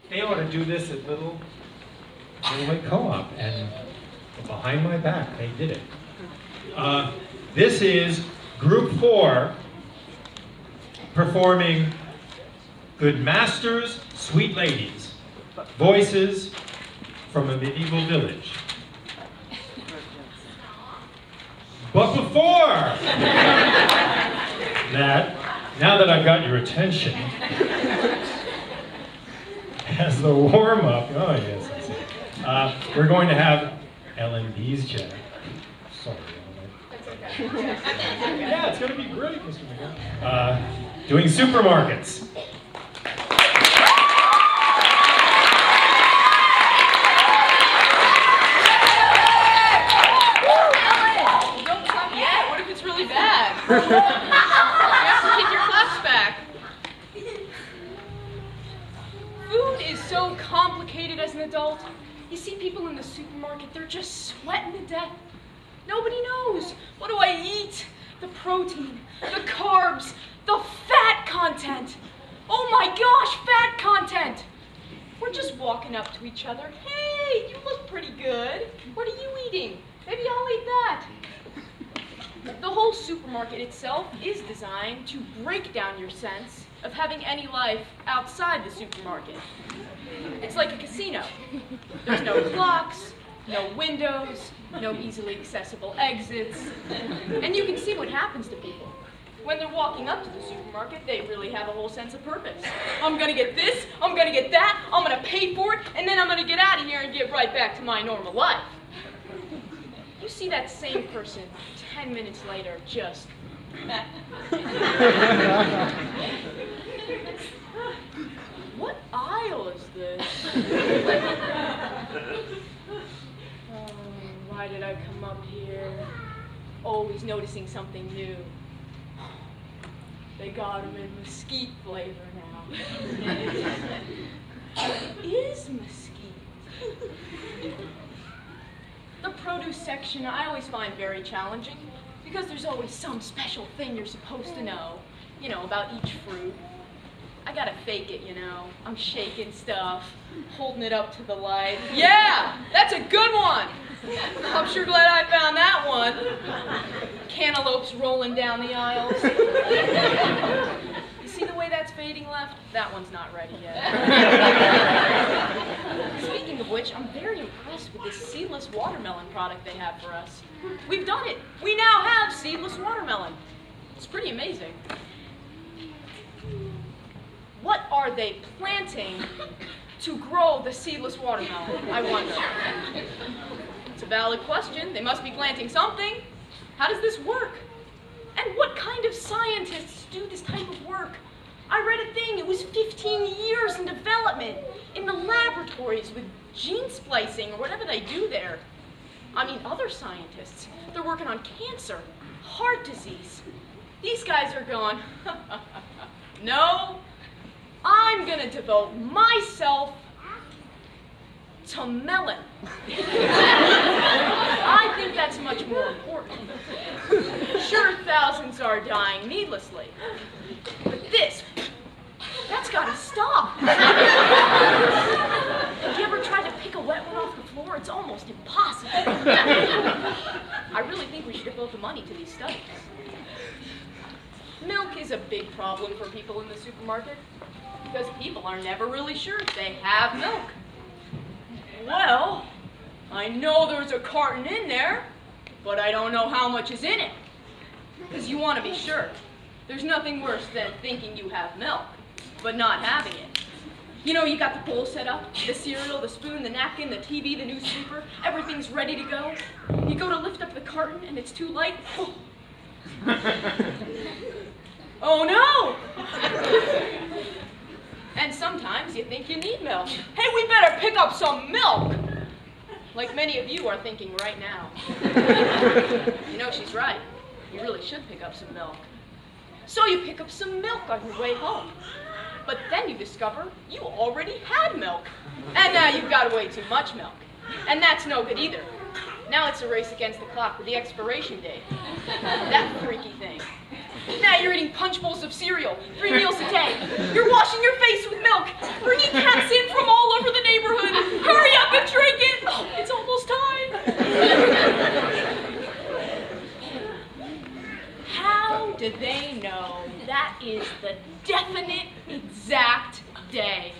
They ought to do this at Little Way Co-op, and behind my back, they did it. This is Group 4 performing Good Masters, Sweet Ladies, Voices from a Medieval Village. But before that, now that I've got your attention, as the warm-up, oh yes, I see. We're going to have L&D's chat. Sorry, Ellen. Yeah, it's going to be great, Mr. McGowan. Doing supermarkets. Don't come yet. What if it's really bad? You have to take your class back. Food is so complicated as an adult. You see people in the supermarket, they're just sweating to death. Nobody knows. What do I eat? The protein, the carbs, the fat content. Oh my gosh, fat content. We're just walking up to each other. Hey, you look pretty good. What are you eating? Maybe I'll eat that. The whole supermarket itself is designed to break down your sense of having any life outside the supermarket. It's like a casino. There's no clocks, no windows, no easily accessible exits. And you can see what happens to people. When they're walking up to the supermarket, they really have a whole sense of purpose. I'm gonna get this, I'm gonna get that, I'm gonna pay for it, and then I'm gonna get out of here and get right back to my normal life. You see that same person 10 minutes later just... What aisle is this? Why did I come up here? Always noticing something new. They got them in mesquite flavor now. What is mesquite? The produce section I always find very challenging because there's always some special thing you're supposed to know, about each fruit. I gotta fake it, I'm shaking stuff, holding it up to the light. Yeah, that's a good one. I'm sure glad I found that one. Cantaloupes rolling down the aisles. You see the way that's fading left? That one's not ready yet. Speaking of which, I'm very impressed with this seedless watermelon product they have for us. We've done it. We now have seedless watermelon. It's pretty amazing. What are they planting to grow the seedless watermelon, I wonder? It's a valid question. They must be planting something. How does this work? And what kind of scientists do this type of work? I read a thing, it was 15 years in development in the laboratories with gene splicing or whatever they do there. I mean, other scientists, they're working on cancer, heart disease. These guys are going, no, I'm gonna devote myself to melon. I think that's much more important. Sure, thousands are dying needlessly, but that's gotta stop. Have you ever tried to pick a wet one off the floor? It's almost impossible. I really think we should devote the money to these studies. Milk is a big problem for people in the supermarket because people are never really sure if they have milk. Well, I know there's a carton in there, but I don't know how much is in it. Because you want to be sure. There's nothing worse than thinking you have milk, but not having it. You got the bowl set up, the cereal, the spoon, the napkin, the TV, the newspaper, everything's ready to go. You go to lift up the carton and it's too light. Oh, oh no! And sometimes you think you need milk. Hey, we better pick up some milk! Like many of you are thinking right now. She's right. You really should pick up some milk. So you pick up some milk on your way home. But then you discover you already had milk. And now you've got way too much milk. And that's no good either. Now it's a race against the clock with the expiration date. That freaky thing. Now you're eating punch bowls of cereal 3 meals a day. You're washing your face with milk, bringing cats in from all day.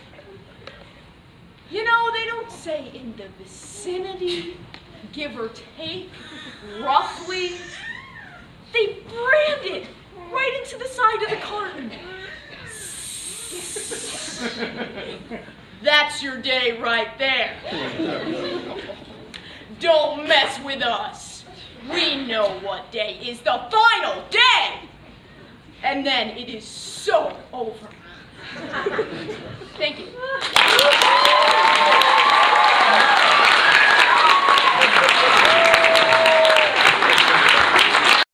You know, they don't say in the vicinity, give or take, roughly. They brand it right into the side of the carton. That's your day right there. Don't mess with us. We know what day is the final day. And then it is so over. Thank you.